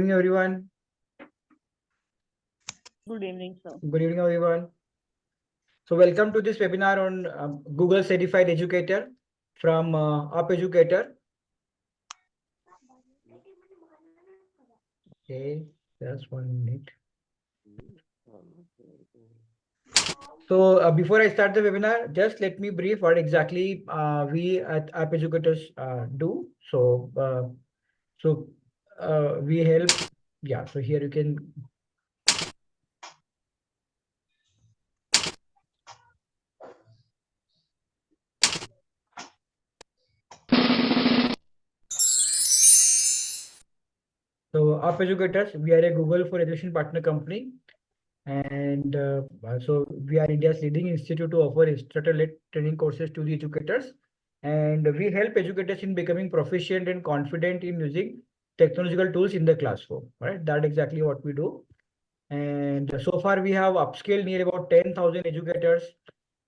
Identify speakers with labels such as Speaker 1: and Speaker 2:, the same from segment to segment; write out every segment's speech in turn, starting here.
Speaker 1: Evening, everyone.
Speaker 2: Good evening, sir.
Speaker 1: Good evening, everyone. So welcome to this webinar on Google Certified Educator from Educator. Okay, just 1 minute. So before I start the webinar, just let me brief what exactly we at Educators do. We help. Yeah. So here you can. So Educators, we are a Google for Education partner company. And so we are India's leading institute to offer instructor-led training courses to the educators. And we help educators in becoming proficient and confident in using technological tools in the classroom, right? That's exactly what we do. And so far we have upskilled near about 10,000 educators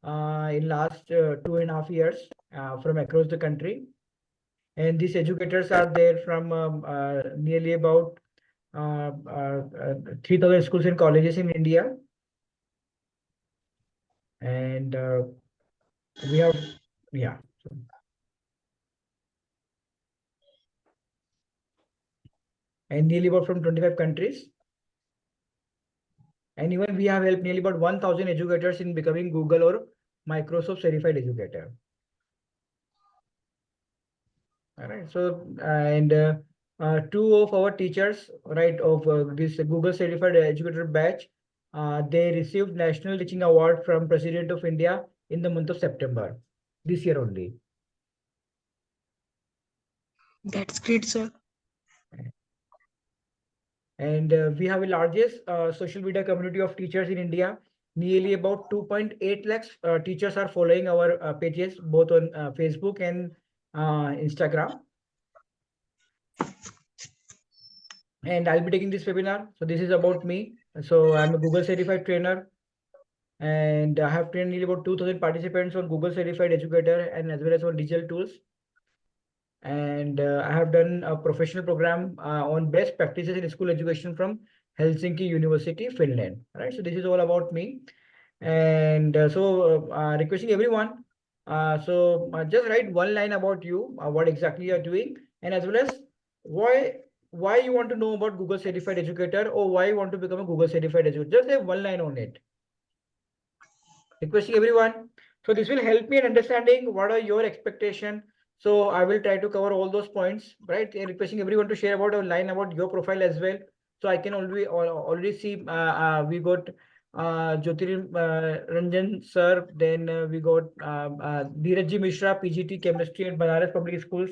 Speaker 1: in last 2.5 years from across the country. And these educators are there from nearly about 3,000 schools and colleges in India. And we have, yeah. And nearly about from 25 countries. And even we have helped nearly about 1,000 educators in becoming Google or Microsoft certified educator. All right. So, and two of our teachers, right, of this Google certified educator batch, they received National Teaching Award from President of India in the month of September this year only.
Speaker 3: That's great, sir.
Speaker 1: And we have a largest social media community of teachers in India. Nearly about 2.8 lakhs teachers are following our pages, both on Facebook and Instagram. And I'll be taking this webinar. So this is about me. So I'm a Google certified trainer. And I have trained nearly about 2,000 participants on Google certified educator and as well as on digital tools. And I have done a professional program on best practices in school education from Helsinki University, Finland. Right. So this is all about me. And requesting everyone. Just write one line about you, what exactly you are doing, and as well as why you want to know about Google Certified Educator or why you want to become a Google Certified Educator. Just say one line on it. Requesting everyone. So this will help me in understanding what are your expectations. So I will try to cover all those points, right? And requesting everyone to share about a line about your profile as well. So I can already see we got Jyotir Ranjan sir. Then we got Dheeraj Mishra, PGT Chemistry at Banaras Public Schools,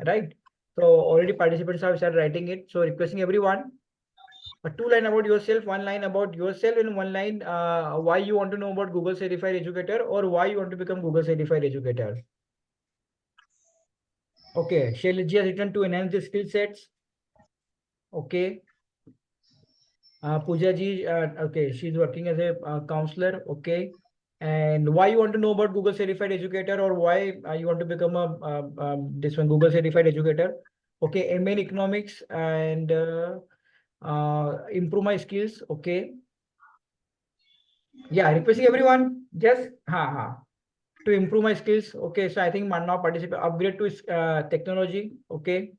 Speaker 1: right? So already participants have started writing it. So requesting everyone a two line about yourself, one line about yourself, and one line why you want to know about Google Certified Educator or why you want to become Google Certified Educator. Okay, Shailaji has written to enhance the skill sets. Okay. Pooja ji, okay, she's working as a counselor. Okay. And why you want to know about Google Certified Educator or why you want to become a this one Google Certified Educator? Okay, MA in Economics and improve my skills. Okay. Yeah, requesting everyone just to improve my skills. Okay, so I think now participate upgrade to technology. Okay,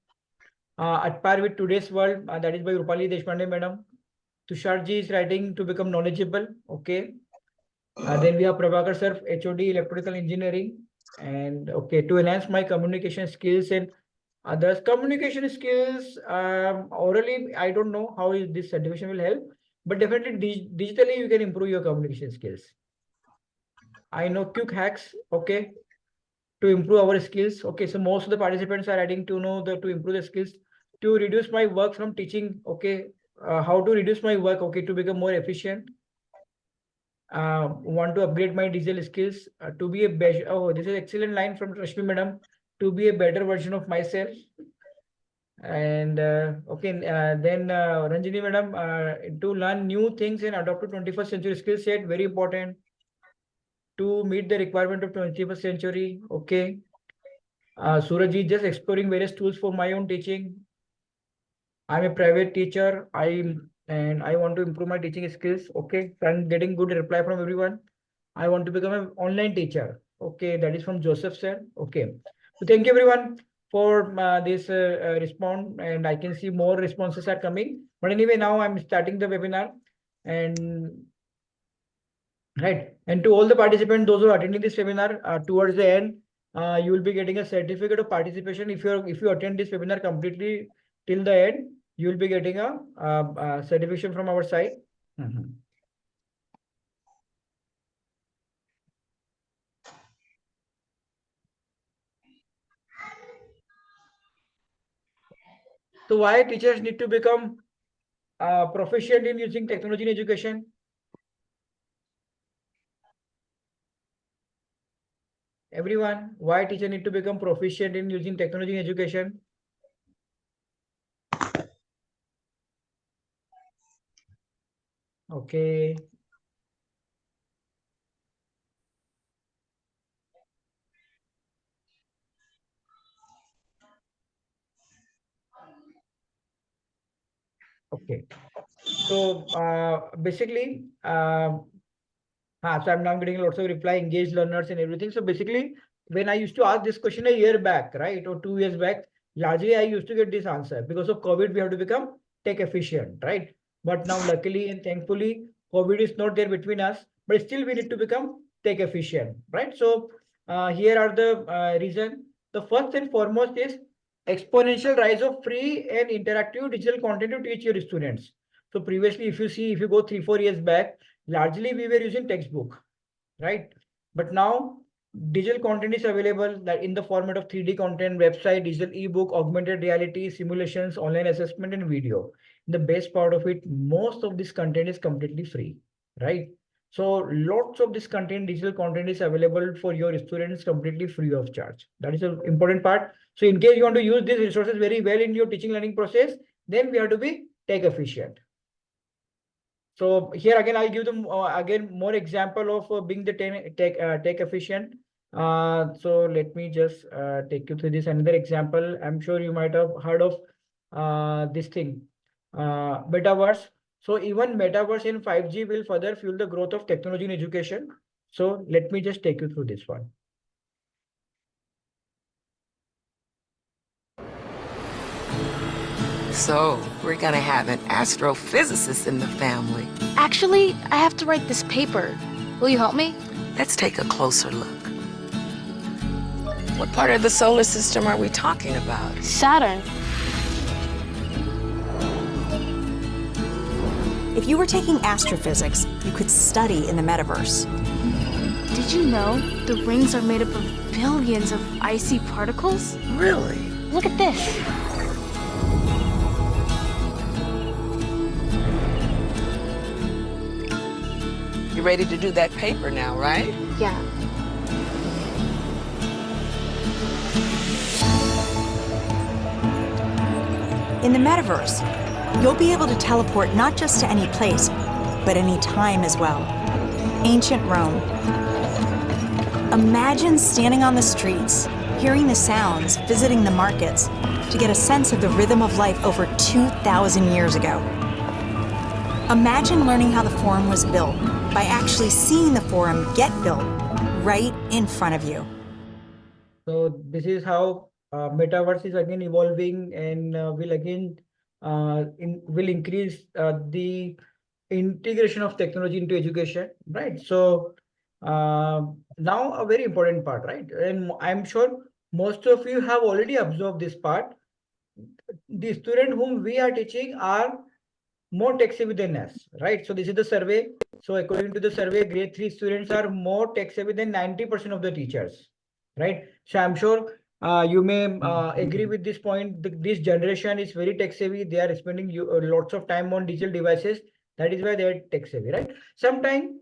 Speaker 1: at par with today's world. That is by Rupali Deshpande madam. Tusharji is writing to become knowledgeable. Okay. Then we have Prabhakar sir, HOD electrical engineering, and okay, to enhance my communication skills and others communication skills. Orally, I don't know how this certification will help, but definitely digitally you can improve your communication skills. I know quick hacks, okay, to improve our skills. Okay, so most of the participants are adding to know the to improve the skills to reduce my work from teaching. Okay, how to reduce my work? Okay, to become more efficient. Want to upgrade my digital skills to be a better. Oh, this is excellent line from Rashmi madam. To be a better version of myself. And okay, then Ranjini madam, to learn new things and adopt to 21st century skill set, very important to meet the requirement of 21st century. Okay. Surajit just exploring various tools for my own teaching. I'm a private teacher. I want to improve my teaching skills. Okay, so I'm getting good reply from everyone. I want to become an online teacher. Okay, that is from Joseph sir. Okay, so thank you everyone for this response, and I can see more responses are coming. But anyway, now I'm starting the webinar, and right, and to all the participants, those who are attending this webinar, towards the end, you will be getting a certificate of participation. If you attend this webinar completely till the end, you will be getting a certification from our side. So why teachers need to become proficient in using technology in education? Everyone, why teacher need to become proficient in using technology in education? Okay. Okay. So basically, so I'm now getting lots of reply, engaged learners and everything. So basically, when I used to ask this question a year back, right, or 2 years back, largely I used to get this answer. Because of COVID, we have to become tech efficient, right? But now, luckily and thankfully, COVID is not there between us, but still we need to become tech efficient, right? So here are the reason. The first and foremost is exponential rise of free and interactive digital content to teach your students. So previously, if you go 3, 4 years back, largely we were using textbook, right? But now digital content is available that in the format of 3D content, website, digital ebook, augmented reality, simulations, online assessment, and video. The best part of it, most of this content is completely free, right? So lots of this content, digital content is available for your students completely free of charge. That is an important part. So in case you want to use these resources very well in your teaching learning process, then we have to be tech efficient. So here again, I'll give them again more example of being the tech efficient. So let me just take you through this another example. I'm sure you might have heard of this thing, metaverse. So even metaverse in 5G will further fuel the growth of technology in education. So let me just take you through this one.
Speaker 2: So, we're gonna have an astrophysicist in the family.
Speaker 4: Actually, I have to write this paper. Will you help me?
Speaker 2: Let's take a closer look. What part of the solar system are we talking about?
Speaker 4: Saturn.
Speaker 5: If you were taking astrophysics, you could study in the metaverse.
Speaker 4: Did you know the rings are made up of billions of icy particles?
Speaker 2: Really?
Speaker 4: Look at this.
Speaker 2: You ready to do that paper now, right?
Speaker 4: Yeah.
Speaker 5: In the metaverse, you'll be able to teleport not just to any place, but any time as well. Ancient Rome. Imagine standing on the streets, hearing the sounds, visiting the markets, to get a sense of the rhythm of life over 2,000 years ago. Imagine learning how the Forum was built by actually seeing the Forum get built right in front of you.
Speaker 1: So this is how metaverse is again evolving and will increase the integration of technology into education, right? So now a very important part, right? And I'm sure most of you have already observed this part. The student whom we are teaching are more tech savvy than us, right? So this is the survey. So according to the survey, grade 3 students are more tech savvy than 90% of the teachers, right? So I'm sure you may agree with this point. This generation is very tech savvy. They are spending lots of time on digital devices. That is why they are tech savvy, right? Sometimes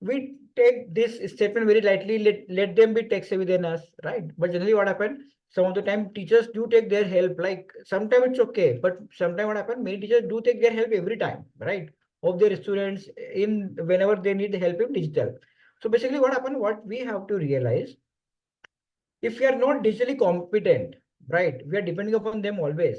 Speaker 1: we take this statement very lightly. Let them be tech savvy than us, right? But generally, what happened? Some of the time, teachers do take their help. Like sometimes it's okay, but sometimes what happens? Many teachers do take their help every time, right? Of their students in whenever they need the help in digital. So basically, what happened? What we have to realize, if we are not digitally competent, right? We are depending upon them always.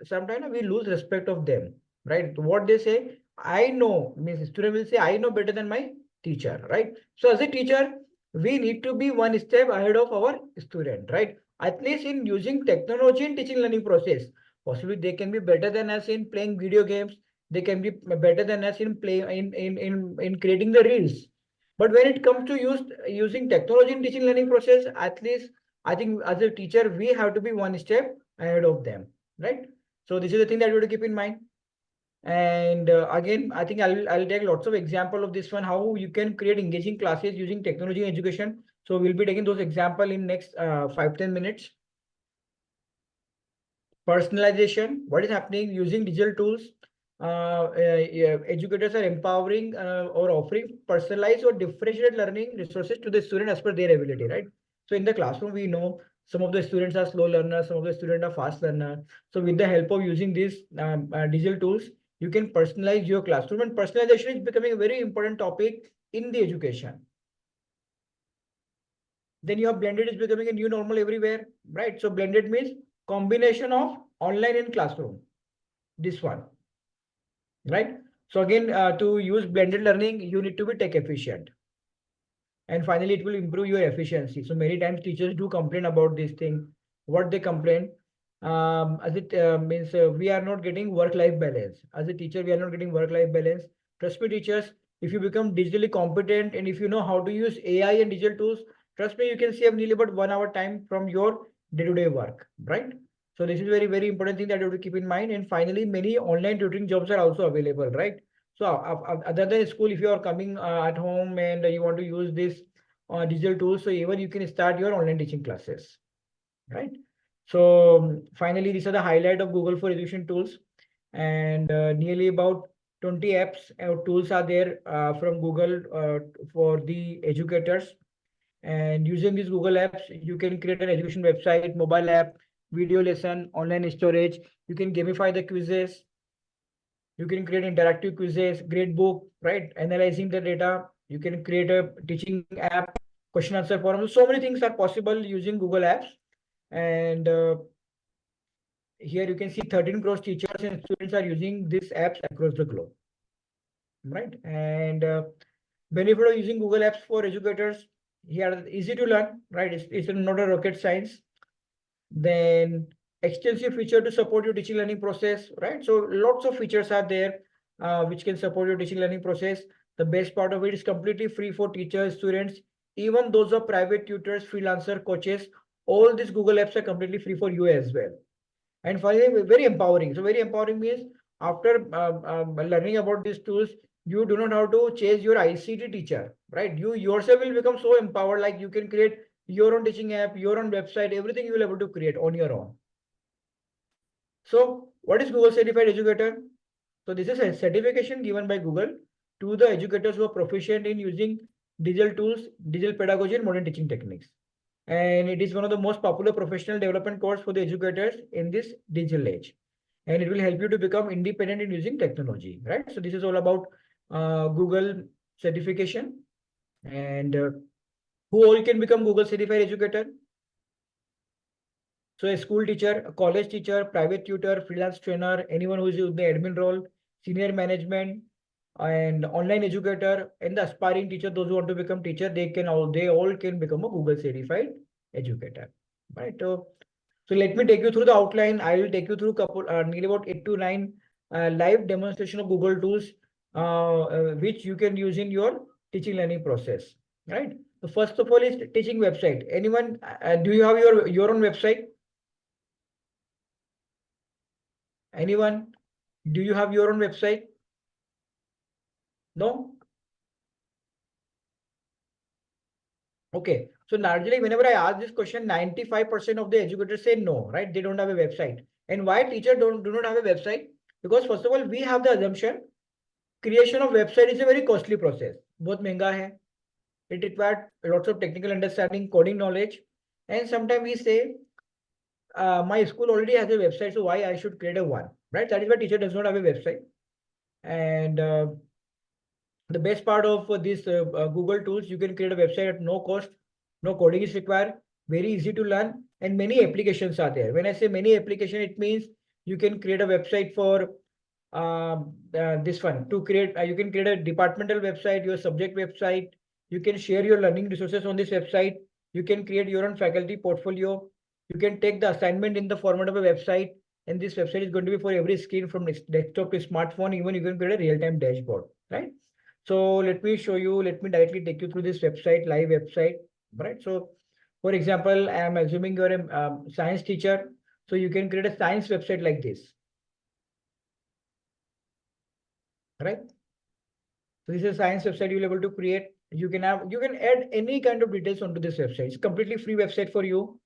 Speaker 1: sometimes we lose respect of them, right? What they say, I know, means student will say, I know better than my teacher, right? So as a teacher, we need to be one step ahead of our student, right? At least in using technology in teaching learning process. Possibly they can be better than us in playing video games. They can be better than us in play in creating the reels. But when it comes to using technology in teaching learning process, at least I think as a teacher, we have to be one step ahead of them, right? So this is the thing that you have to keep in mind. And again, I think I'll take lots of example of this one, how you can create engaging classes using technology in education. So we'll be taking those example in next 5-10 minutes. Personalization, what is happening using digital tools. Educators are empowering or offering personalized or differentiated learning resources to the student as per their ability, right? So in the classroom, we know some of the students are slow learners, some of the students are fast learners. So with the help of using these digital tools, you can personalize your classroom, and personalization is becoming a very important topic in the education. Then you have blended is becoming a new normal everywhere, right? So blended means combination of online and classroom. This one, right? So again, to use blended learning, you need to be tech efficient. And finally, it will improve your efficiency. So many times teachers do complain about this thing. What they complain, as it means we are not getting work-life balance. As a teacher, we are not getting work-life balance. Trust me, teachers, if you become digitally competent and if you know how to use AI and digital tools, trust me, you can save nearly about 1 hour time from your day-to-day work, right? So this is very, very important thing that you have to keep in mind. And finally, many online tutoring jobs are also available, right? So other than school, if you are coming at home and you want to use this digital tools, so even you can start your online teaching classes, right? So finally, these are the highlight of Google for Education tools, and nearly about 20 apps or tools are there from Google for the educators. And using these Google apps, you can create an education website, mobile app, video lesson, online storage. You can gamify the quizzes. You can create interactive quizzes, grade book, right? Analyzing the data. You can create a teaching app, question answer forum. So many things are possible using Google Apps. And here you can see 13 crore teachers and students are using these apps across the globe, right? And benefit of using Google Apps for educators. Here, easy to learn, right? It's not a rocket science. Then extensive feature to support your teaching learning process, right? So lots of features are there which can support your teaching learning process. The best part of it is completely free for teachers, students, even those are private tutors, freelancer, coaches. All these Google apps are completely free for you as well. And finally, very empowering. So very empowering means after learning about these tools, you do not have to chase your ICT teacher, right? You yourself will become so empowered, like you can create your own teaching app, your own website, everything you will be able to create on your own. So what is Google Certified Educator? So this is a certification given by Google to the educators who are proficient in using digital tools, digital pedagogy, and modern teaching techniques. And it is one of the most popular professional development course for the educators in this digital age. And it will help you to become independent in using technology, right? So this is all about Google certification. And who all can become Google Certified Educator? So a school teacher, a college teacher, private tutor, freelance trainer, anyone who is in the admin role, senior management, and online educator, and the aspiring teacher, those who want to become teacher, they all can become a Google certified educator, right? So let me take you through the outline. I will take you through nearly about 8 to 9 live demonstration of Google tools, which you can use in your teaching learning process, right? So first of all is teaching website. Anyone, do you have your own website? Anyone? Do you have your own website? No? Okay. So largely, whenever I ask this question, 95% of the educators say no, right? They don't have a website. And why teachers do not have a website? Because first of all, we have the assumption creation of website is a very costly process. बहुत महंगा है. It requires lots of technical understanding, coding knowledge. And sometimes we say, my school already has a website, so why I should create a one, right? That is why teacher does not have a website. And the best part of this Google tools, you can create a website at no cost, no coding is required, very easy to learn, and many applications are there. When I say many applications, it means You can create a website for this one to create. You can create a departmental website, your subject website. You can share your learning resources on this website. You can create your own faculty portfolio. You can take the assignment in the format of a website, and this website is going to be for every screen from desktop to smartphone. Even you can create a real-time dashboard, right? So let me show you. Let me directly take you through this website, live website, right? So, for example, I am assuming you're a science teacher, so you can create a science website like this, right? So this is a science website you'll be able to create. You can add any kind of details onto this website. It's completely free website for you,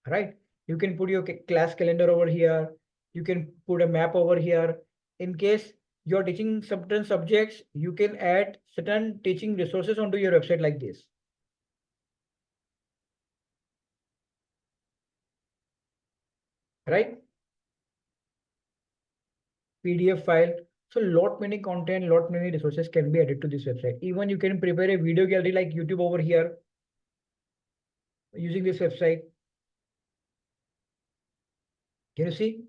Speaker 1: right? You can put your class calendar over here. You can put a map over here. In case you're teaching certain subjects, you can add certain teaching resources onto your website like this, right? PDF file. So lot many content, lot many resources can be added to this website. Even you can prepare a video gallery like YouTube over here using this website. Can you see?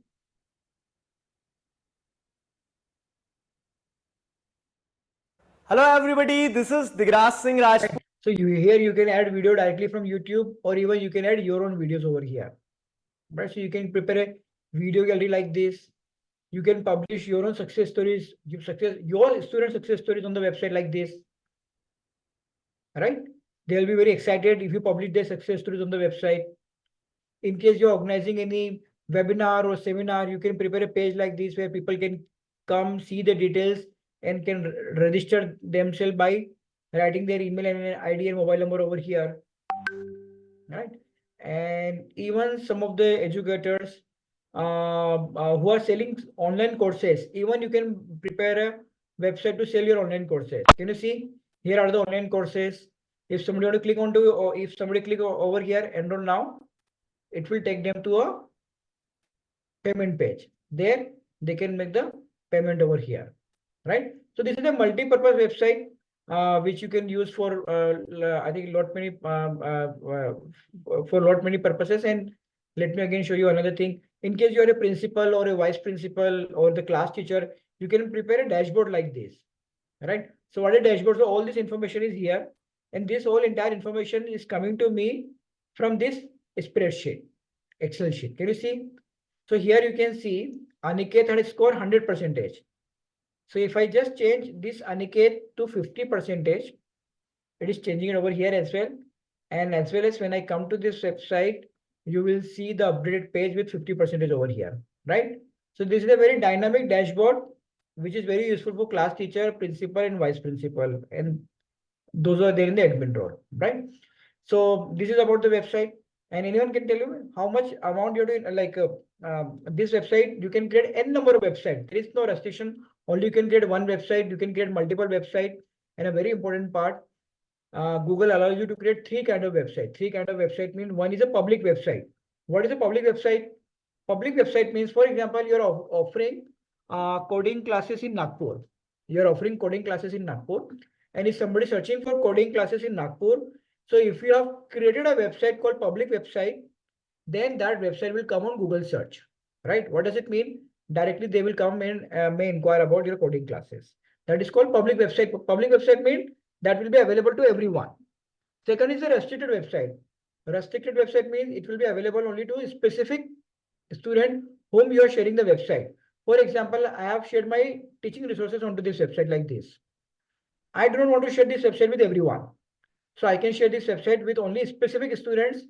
Speaker 6: Hello everybody, this is Digraj Singh Rajput.
Speaker 1: So you can add video directly from YouTube, or even you can add your own videos over here, right? So you can prepare a video gallery like this. You can publish your own success stories, your student success stories on the website like this, right? They'll be very excited if you publish their success stories on the website. In case you're organizing any webinar or seminar, you can prepare a page like this where people can come see the details and can register themselves by writing their email and ID and mobile number over here, right? And even some of the educators who are selling online courses, even you can prepare a website to sell your online courses. Can you see? Here are the online courses. If somebody want to click onto, or if somebody click over here, enroll now, it will take them to a payment page. There they can make the payment over here, right? So this is a multi-purpose website which you can use for I think lot many for lot many purposes. And let me again show you another thing. In case you are a principal or a vice principal or the class teacher, you can prepare a dashboard like this, right? So what a dashboard? So all this information is here, and this whole entire information is coming to me from this spreadsheet, Excel sheet. Can you see? So here you can see Aniket had scored 100%. So if I just change this Aniket to 50%, it is changing it over here as well. And as well as when I come to this website, you will see the updated page with 50% over here, right? So this is a very dynamic dashboard, which is very useful for class teacher, principal, and vice principal. And those are there in the admin role, right? So this is about the website. And anyone can tell you how much amount you're doing, like this website, you can create n number of websites. There is no restriction. Only you can create one website. You can create multiple websites. And a very important part, Google allows you to create three kind of website. Three kind of website means one is a public website. What is a public website? Public website means, for example, you're offering coding classes in Nagpur. You're offering coding classes in Nagpur. And if somebody searching for coding classes in Nagpur, so if you have created a website called public website, then that website will come on Google search, right? What does it mean? Directly they will come and may inquire about your coding classes. That is called public website. Public website means that will be available to everyone. Second is a restricted website. Restricted website means it will be available only to a specific student whom you are sharing the website. For example, I have shared my teaching resources onto this website like this. I do not want to share this website with everyone. So I can share this website with only specific students.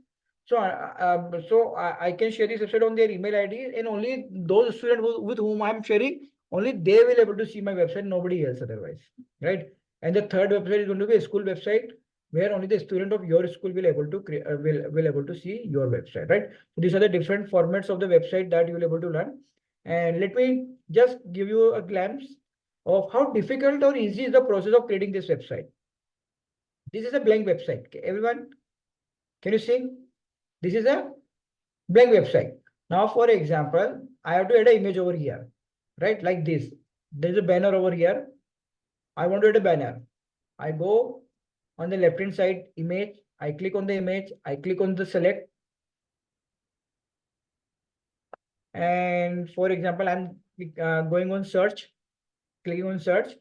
Speaker 1: So I can share this website on their email ID, and only those students with whom I'm sharing, only they will able to see my website, nobody else otherwise, right? And the third website is going to be a school website where only the student of your school will able to will able to see your website, right? So these are the different formats of the website that you will able to learn. And let me just give you a glimpse of how difficult or easy is the process of creating this website. This is a blank website. Okay, everyone, can you see? This is a blank website. Now, for example, I have to add an image over here, right? Like this. There's a banner over here. I want to add a banner. I go on the left hand side, image. I click on the image. I click on the select. And for example, I'm going on search, clicking on search.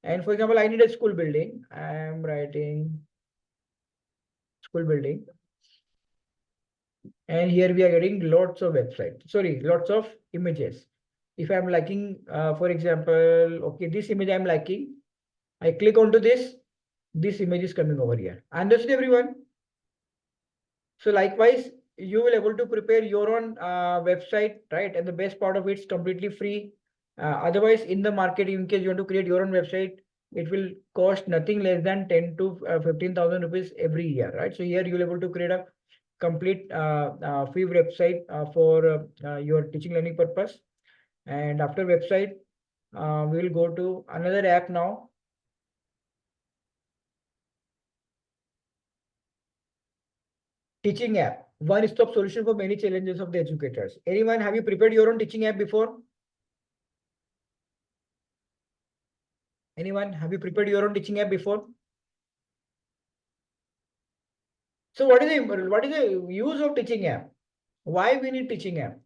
Speaker 1: And for example, I need a school building. I'm writing school building. And here we are getting lots of websites, sorry, lots of images. If I'm liking, for example, okay, this image I'm liking, I click onto this image is coming over here. Understood, everyone? So likewise, you will able to prepare your own website, right? And the best part of it's completely free. Otherwise, in the market, in case you want to create your own website, it will cost nothing less than 10 to 15,000 rupees every year, right? So here you'll able to create a complete free website for your teaching learning purpose. And after website, we will go to another app now. Teaching app, one-stop solution for many challenges of the educators. Anyone, have you prepared your own teaching app before? Anyone, have you prepared your own teaching app before? So what is the use of teaching app? Why we need teaching app?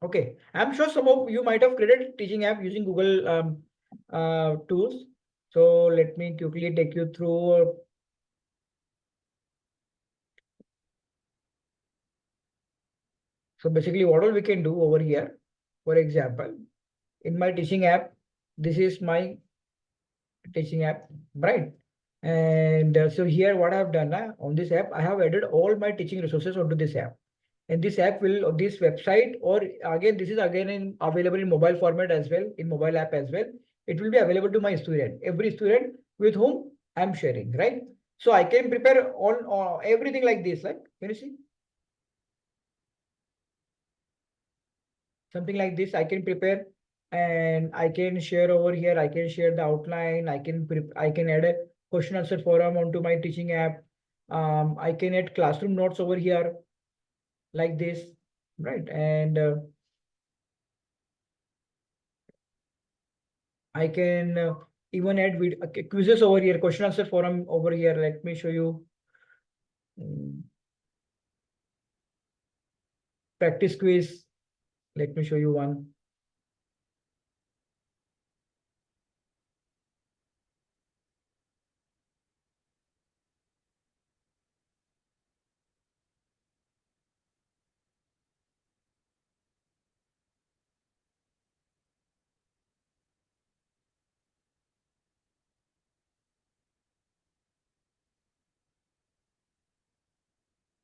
Speaker 1: Okay, I'm sure some of you might have created teaching app using Google tools. So let me quickly take you through. So basically, what all we can do over here, for example, in my teaching app, this is my teaching app, right? And so here, what I have done on this app, I have added all my teaching resources onto this app. And this app will, this website, or again, this is again available in mobile format as well, in mobile app as well. It will be available to my student, every student with whom I'm sharing, right? So I can prepare on everything like this, like, can you see? Something like this, I can prepare and I can share over here. I can share the outline. I can add a question answer forum onto my teaching app. I can add classroom notes over here like this, right? And I can even add quizzes over here, question answer forum over here. Let me show you. Practice quiz. Let me show you one.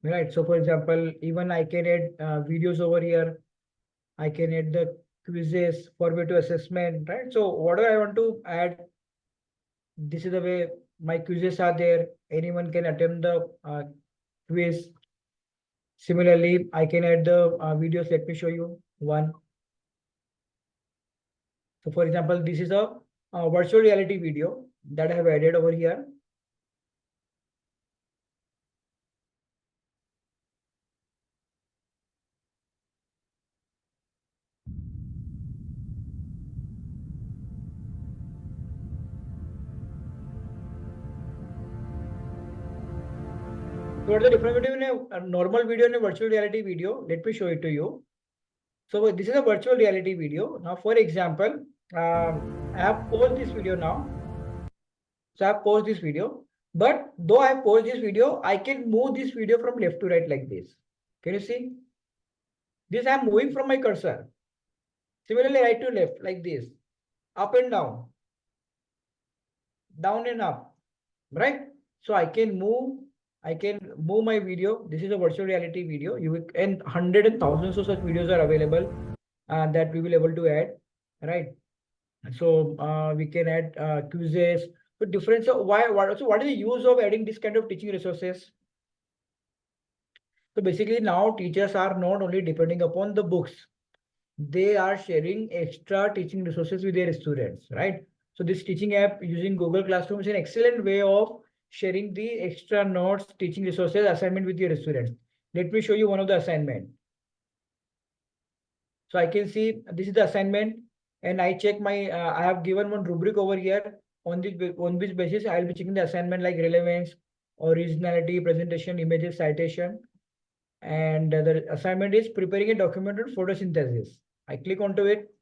Speaker 1: Right. So for example, even I can add videos over here. I can add the quizzes for me to assessment, right? So whatever I want to add, this is the way my quizzes are there. Anyone can attempt the quiz. Similarly, I can add the videos. Let me show you one. So for example, this is a virtual reality video that I have added over here. So what's the difference between a normal video and a virtual reality video? Let me show it to you. So this is a virtual reality video. Now, for example, I have paused this video now. So I have paused this video. But though I have paused this video, I can move this video from left to right like this. Can you see? This I am moving from my cursor. Similarly, right to left like this. Up and down. Down and up. Right? So I can move my video. This is a virtual reality video. And hundreds and thousands of such videos are available that we will able to add, right? So we can add quizzes. So different. So what is the use of adding this kind of teaching resources? So basically now teachers are not only depending upon the books, they are sharing extra teaching resources with their students, right? So this teaching app using Google Classroom is an excellent way of sharing the extra notes, teaching resources, assignment with your students. Let me show you one of the assignment. So I can see this is the assignment and I check my, I have given one rubric over here on which basis I'll be checking the assignment like relevance, originality, presentation, images, citation. And the assignment is preparing a document on photosynthesis. I click onto it.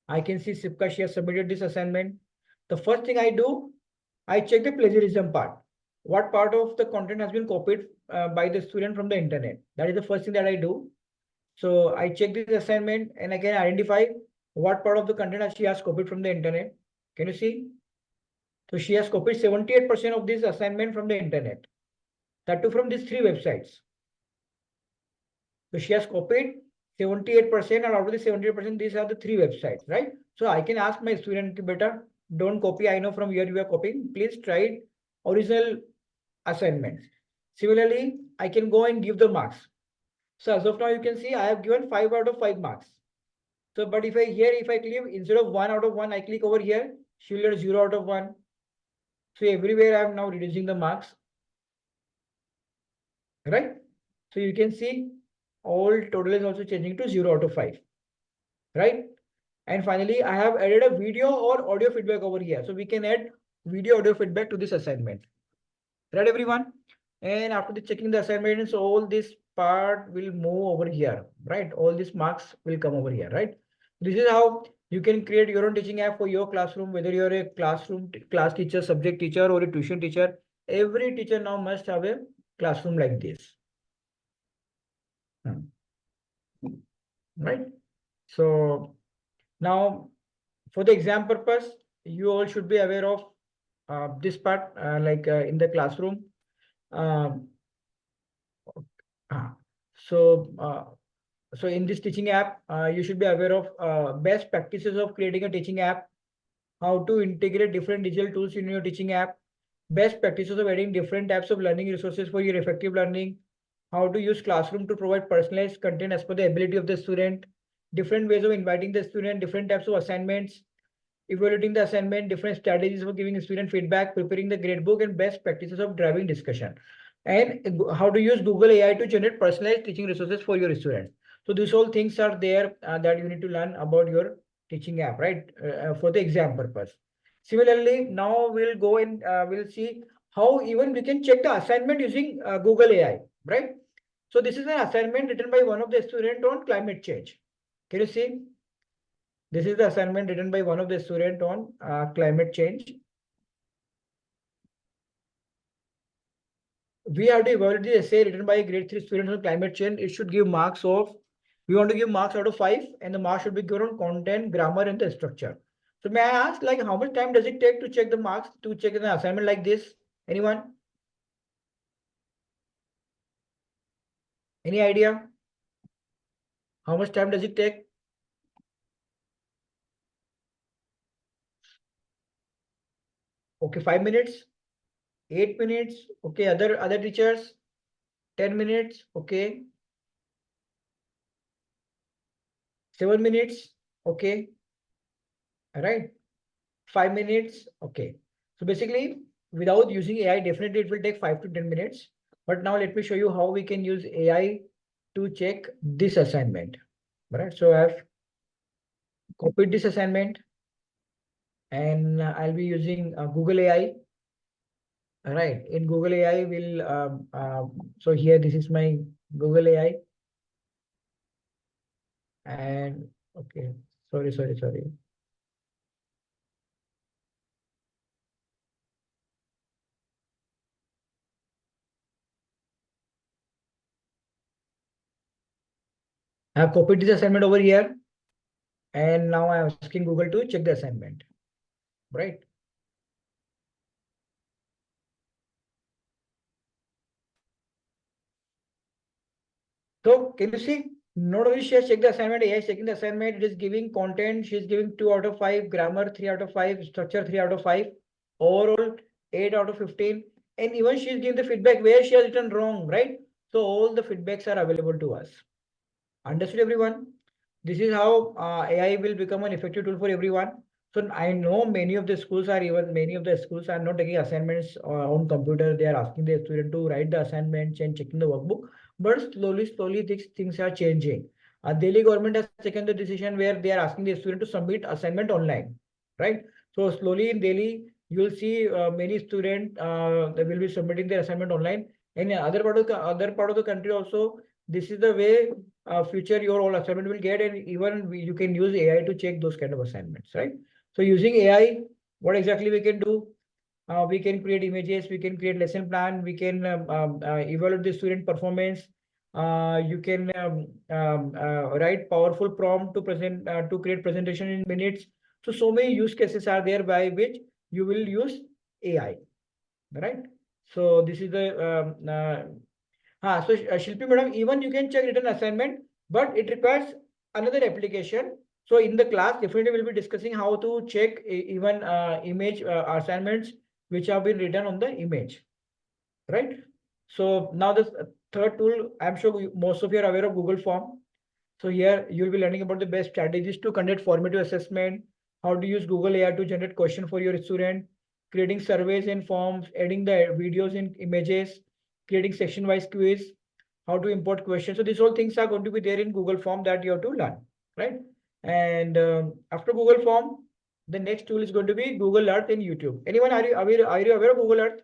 Speaker 1: I can see Sipka, she has submitted this assignment. The first thing I do, I check the plagiarism part. What part of the content has been copied by the student from the internet? That is the first thing that I do. So I check this assignment and I can identify what part of the content she has copied from the internet. Can you see? So she has copied 78% of this assignment from the internet. That too from these 3 websites. So she has copied 78%, and out of the 78%, these are the 3 websites, right? So I can ask my student, better, don't copy. I know from where you are copying. Please try original assignments. Similarly, I can go and give the marks. So as of now, you can see I have given 5 out of 5 marks. So, but if I click, instead of 1 out of 1, I click over here, she will get 0 out of 1. So everywhere I am now reducing the marks, right? So you can see all total is also changing to 0 out of 5, right? And finally, I have added a video or audio feedback over here. So we can add video audio feedback to this assignment, right, everyone? And after the checking the assignments, all this part will move over here, right? All these marks will come over here, right? This is how you can create your own teaching app for your classroom, whether you're a class teacher, subject teacher, or a tuition teacher. Every teacher now must have a classroom like this. Right? So now for the exam purpose, you all should be aware of this part, in the classroom. So in this teaching app, you should be aware of best practices of creating a teaching app, how to integrate different digital tools in your teaching app, best practices of adding different types of learning resources for your effective learning, how to use classroom to provide personalized content as per the ability of the student, different ways of inviting the student, different types of assignments, evaluating the assignment, different strategies for giving student feedback, preparing the gradebook, and best practices of driving discussion, and how to use Google AI to generate personalized teaching resources for your students. So these all things are there that you need to learn about your teaching app, right? For the exam purpose. Similarly, now we'll go and we'll see how even we can check the assignment using Google AI, right? So this is an assignment written by one of the student on climate change. Can you see? This is the assignment written by one of the student on climate change. We have to evaluate the essay written by a grade 3 student on climate change. It should give marks of, we want to give marks out of 5, and the marks should be given on content, grammar, and the structure. So may I ask, like, how much time does it take to check the marks, to check an assignment like this? Anyone? Any idea? How much time does it take? Okay, 5 minutes, 8 minutes. Okay, other teachers, 10 minutes. Okay, 7 minutes. Okay, all right, 5 minutes. Okay, so basically, without using AI, definitely it will take 5 to 10 minutes. But now let me show you how we can use AI to check this assignment. All right, so I've copied this assignment, and I'll be using Google AI. All right, in Google AI, so here this is my Google AI, and okay, sorry. I have copied this assignment over here, and now I am asking Google to check the assignment, right? So can you see? Not only she has checked the assignment, AI is checking the assignment, it is giving content, she is giving 2 out of 5, grammar 3 out of 5, structure 3 out of 5, overall 8 out of 15, and even she is giving the feedback where she has written wrong, right? So all the feedbacks are available to us. Understood, everyone? This is how AI will become an effective tool for everyone. So I know many of the schools are not taking assignments on computer. They are asking their student to write the assignments and checking the workbook. But slowly these things are changing. Delhi government has taken the decision where they are asking the student to submit assignment online, right? So slowly in Delhi, you will see many students they will be submitting their assignment online. In other part of the country also, this is the way future your all assignment will get, and even you can use AI to check those kind of assignments, right? So using AI, what exactly we can do? We can create images, we can create lesson plan, we can evaluate the student performance. You can write powerful prompt to present to create presentation in minutes. So many use cases are there by which you will use AI, right? So this is the Shilpi madam, even you can check written assignment, but it requires another application. So in the class, definitely we'll be discussing how to check even image assignments which have been written on the image, right? So now the third tool, I'm sure most of you are aware of Google Form. So here you'll be learning about the best strategies to conduct formative assessment, how to use Google AI to generate question for your student, creating surveys and forms, adding the videos and images, creating section-wise quiz, how to import questions. So these all things are going to be there in Google Form that you have to learn, right? And after Google Form, the next tool is going to be Google Earth and YouTube. Anyone, are you aware of Google Earth?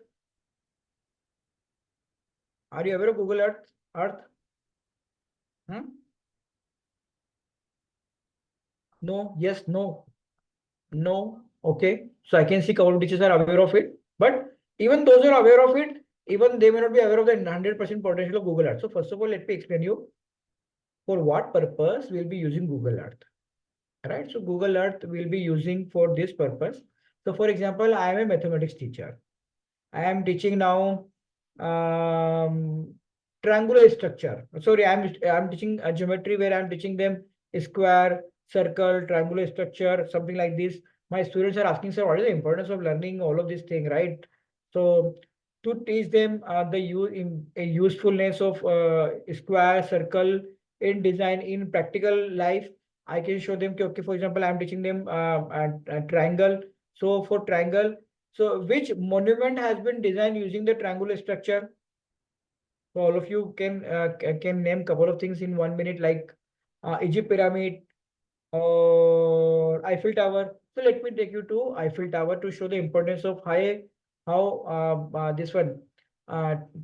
Speaker 1: Are you aware of Google Earth? Hmm? No, yes, no. No. Okay. So I can see couple of teachers are aware of it. But even those who are aware of it, even they may not be aware of the 100% potential of Google Earth. So first of all, let me explain you for what purpose we'll be using Google Earth. Right. So Google Earth will be using for this purpose. So for example, I am a mathematics teacher. I am teaching now um, triangular structure. Sorry, I'm teaching a geometry where I'm teaching them square, circle, triangular structure, something like this. My students are asking, sir, what is the importance of learning all of this thing, right? So to teach them a usefulness of square, circle in design in practical life, I can show them. Okay, for example, I'm teaching them a triangle. So for triangle, so which monument has been designed using the triangular structure? So all of you can name couple of things in 1 minute, like Egypt pyramid or Eiffel Tower. So let me take you to Eiffel Tower to show the importance of how this one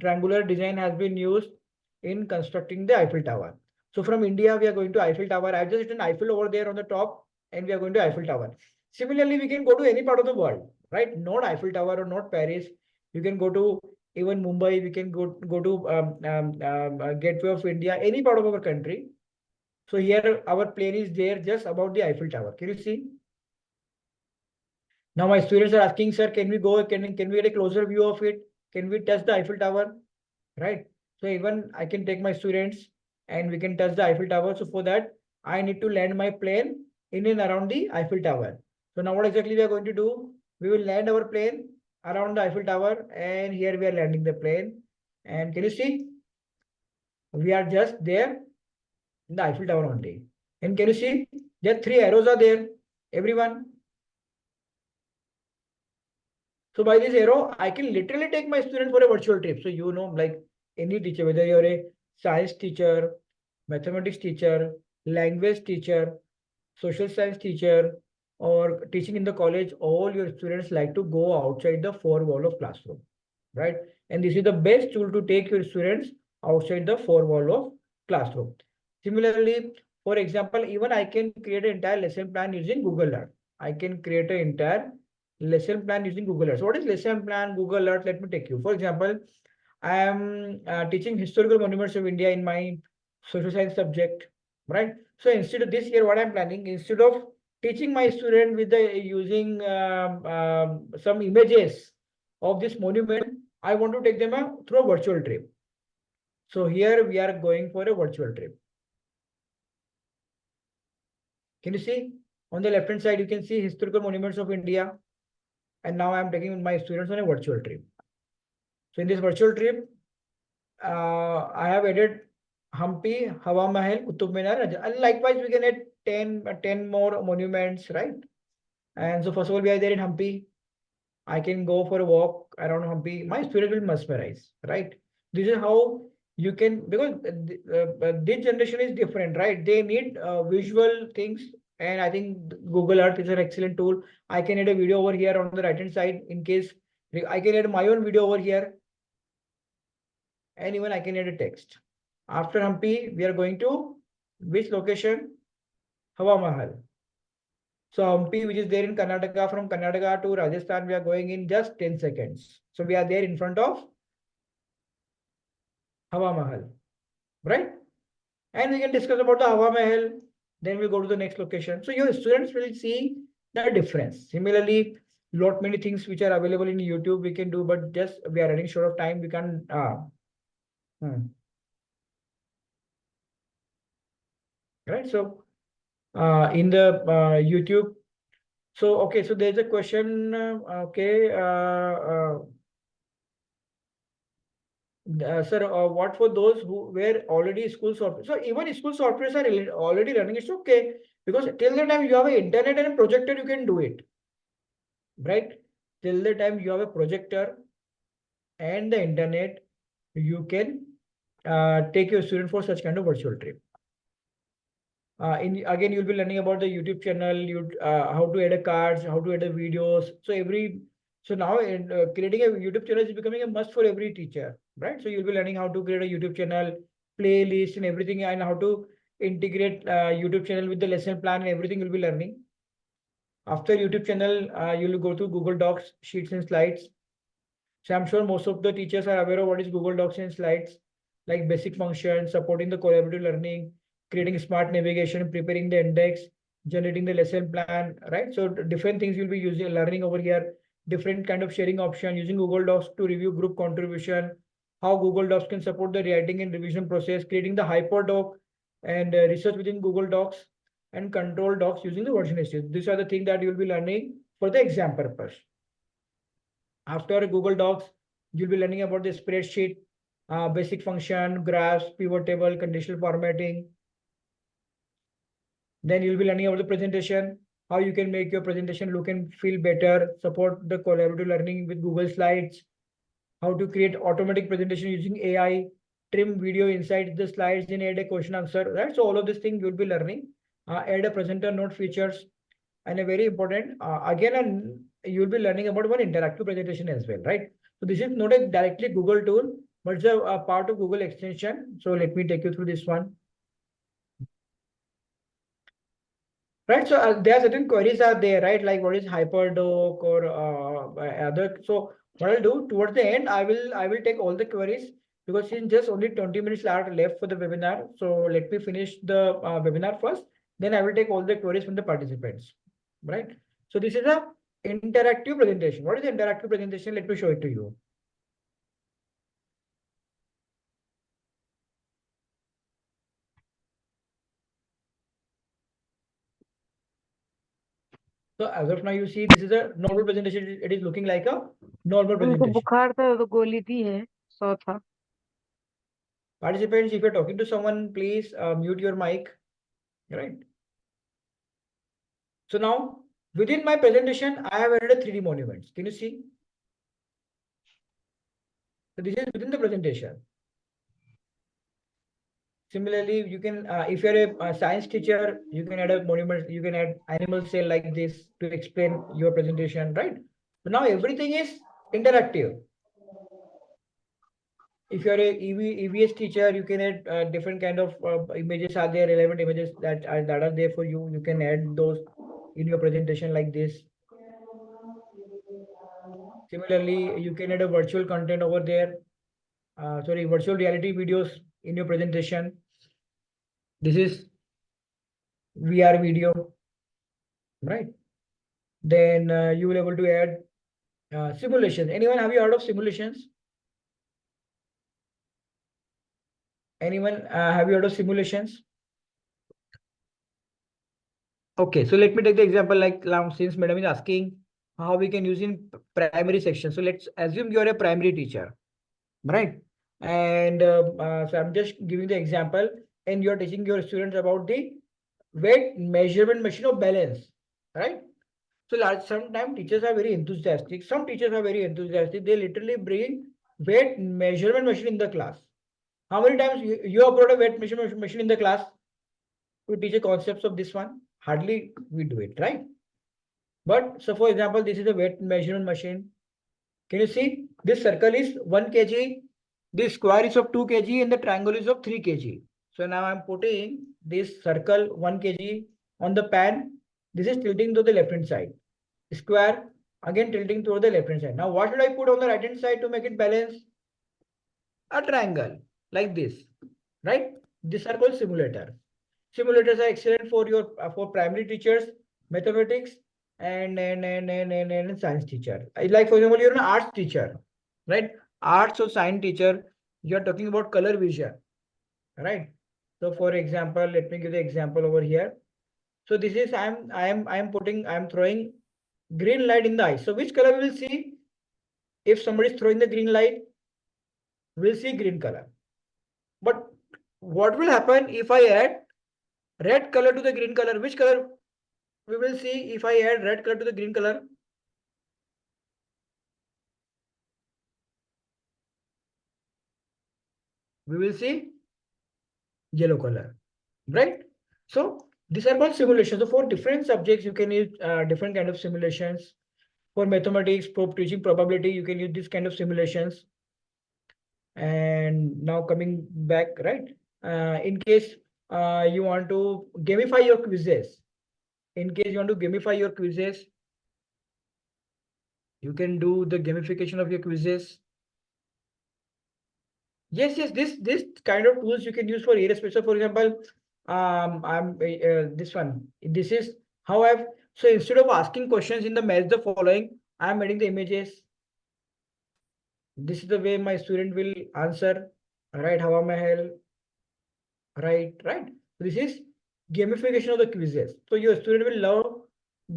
Speaker 1: triangular design has been used in constructing the Eiffel Tower. So from India, we are going to Eiffel Tower. I've just written Eiffel over there on the top, and we are going to Eiffel Tower. Similarly, we can go to any part of the world, right? Not Eiffel Tower or not Paris. You can go to even Mumbai. We can go to Gateway of India, any part of our country. So here our plane is there just about the Eiffel Tower. Can you see? Now my students are asking, sir, can we go? Can we get a closer view of it? Can we touch the Eiffel Tower? Right. So even I can take my students and we can touch the Eiffel Tower. So for that, I need to land my plane in and around the Eiffel Tower. So now what exactly we are going to do? We will land our plane around the Eiffel Tower, and here we are landing the plane. And can you see? We are just there in the Eiffel Tower only. And can you see? There three arrows are there. Everyone. So by this arrow, I can literally take my student for a virtual trip. So you know, like any teacher, whether you're a science teacher, mathematics teacher, language teacher, social science teacher, or teaching in the college, all your students like to go outside the four wall of classroom, right? And this is the best tool to take your students outside the four wall of classroom. Similarly, for example, even I can create an entire lesson plan using Google Earth. I can create an entire lesson plan using Google Earth. So what is lesson plan, Google Earth? Let me take you. For example, I am teaching historical monuments of India in my social science subject, right? So instead of this year, what I'm planning, instead of teaching my student with the using some images of this monument, I want to take them through a virtual trip. So here we are going for a virtual trip. Can you see? On the left hand side, you can see historical monuments of India. And now I'm taking my students on a virtual trip. So in this virtual trip, I have added Hampi, Hawa Mahal, Qutub Minar, and likewise we can add 10 more monuments, right? And so first of all, we are there in Hampi. I can go for a walk around Hampi. My student will mesmerize, right? This is how you can, because this generation is different, right? They need visual things, and I think Google Earth is an excellent tool. I can add a video over here on the right hand side in case I can add my own video over here. and even I can add a text. After Hampi, we are going to which location? Hawa Mahal. So Hampi, which is there in Karnataka, from Karnataka to Rajasthan, we are going in just 10 seconds. So we are there in front of Hawa Mahal, right? And we can discuss about the Hawa Mahal. Then we'll go to the next location. So your students will see the difference. Similarly, lot many things which are available in YouTube we can do, but just we are running short of time. We can right. So in the YouTube. So okay, so there's a question. Sir, what for those who were already school software? So even school softwares are already running. It's okay because till the time you have an internet and a projector, you can do it, right? Till the time you have a projector and the internet, you can take your student for such kind of virtual trip. Again, you'll be learning about the YouTube channel, how to edit cards, how to edit videos. So now creating a YouTube channel is becoming a must for every teacher, right? So you'll be learning how to create a YouTube channel, playlist, and everything, and how to integrate YouTube channel with the lesson plan and everything you'll be learning. After YouTube channel, you'll go to Google Docs, Sheets and Slides. So I'm sure most of the teachers are aware of what is Google Docs and Slides, like basic functions, supporting the collaborative learning, creating smart navigation, preparing the index, generating the lesson plan, right? So different things you'll be using, learning over here, different kind of sharing option, using Google Docs to review group contribution, how Google Docs can support the writing and revision process, creating the hyperdoc and research within Google Docs and control docs using the version history. These are the things that you'll be learning for the exam purpose. After Google Docs, you'll be learning about the spreadsheet, basic function, graphs, pivot table, conditional formatting. Then you'll be learning about the presentation, how you can make your presentation look and feel better, support the collaborative learning with Google Slides, how to create automatic presentation using AI, trim video inside the slides and add a question answer, right? So all of these things you'll be learning, add a presenter note features, and a very important, again, you'll be learning about one interactive presentation as well, right? So this is not a directly Google tool, but it's a part of Google extension. So let me take you through this one. Right, so there are certain queries are there, right? Like what is hyperdoc or other. So what I'll do towards the end, I will take all the queries because since just only 20 minutes are left for the webinar. So let me finish the webinar first. Then I will take all the queries from the participants, right? So this is a interactive presentation. What is the interactive presentation? Let me show it to you. So as of now, you see this is a normal presentation. It is looking like a normal
Speaker 3: उनको
Speaker 1: presentation.
Speaker 3: बुखार था तो गोली दी है 100 था.
Speaker 1: Participants, if you're talking to someone, please mute your mic, right? So now within my presentation, I have added a 3D monuments. Can you see? So this is within the presentation. Similarly, you can, if you're a science teacher, you can add a monument, you can add animal cell like this to explain your presentation, right? So now everything is interactive. If you're a EVS teacher, you can add different kind of images are there, relevant images that are there for you. You can add those in your presentation like this. Similarly, you can add a virtual content over there. Virtual reality videos in your presentation. This is VR video, right? Then you will able to add simulations. Anyone have you heard of simulations? Anyone have you heard of simulations? Okay, so let me take the example like since madam is asking how we can use in primary section. So let's assume you are a primary teacher, right? And so I'm just giving the example, and you're teaching your students about the weight measurement machine of balance, right? So sometimes teachers are very enthusiastic. Some teachers are very enthusiastic. They literally bring weight measurement machine in the class. How many times you have brought a weight measurement machine in the class to teach the concepts of this one? Hardly we do it, right? But so for example, this is a weight measurement machine. Can you see this circle is 1 kg, the square is of 2 kg and the triangle is of 3 kg. So now I'm putting this circle 1 kg on the pan. This is tilting to the left hand side. Square again tilting toward the left hand side. Now what should I put on the right hand side to make it balance? A triangle like this, right? These are called simulators. Simulators are excellent for your for primary teachers, mathematics, and science teacher. Like for example, you're an arts teacher, right? Arts or science teacher, you're talking about color vision, right? So for example, let me give the example over here. So this is I'm throwing green light in the eye. So which color we will see if somebody is throwing the green light? We'll see green color. But what will happen if I add red color to the green color? Which color we will see if I add red color to the green color? We will see yellow color, right? So these are called simulations. So for different subjects, you can use different kind of simulations. For mathematics, for teaching probability, you can use this kind of simulations. And now coming back, right? In case you want to gamify your quizzes, you can do the gamification of your quizzes. Yes, this kind of tools you can use for area space. So for example, I'm this one. This is how I've so instead of asking questions in the match the following, I'm adding the images. This is the way my student will answer. Right, how am I hell? Right. This is gamification of the quizzes. So your student will love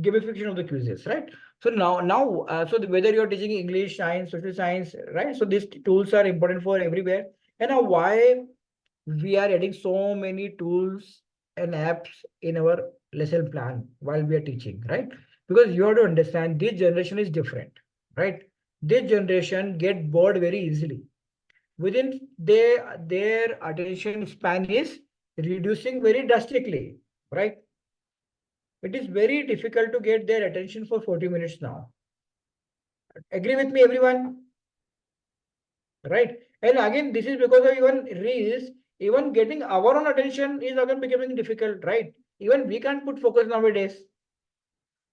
Speaker 1: gamification of the quizzes, right? So whether you're teaching English, science, social science, right? So these tools are important for everywhere. And now why we are adding so many tools and apps in our lesson plan while we are teaching, right? Because you have to understand this generation is different, right? This generation get bored very easily. Within their attention span is reducing very drastically, right? It is very difficult to get their attention for 40 minutes now. Agree with me, everyone? Right? And again, this is because of even reels, even getting our own attention is again becoming difficult, right? Even we can't put focus nowadays.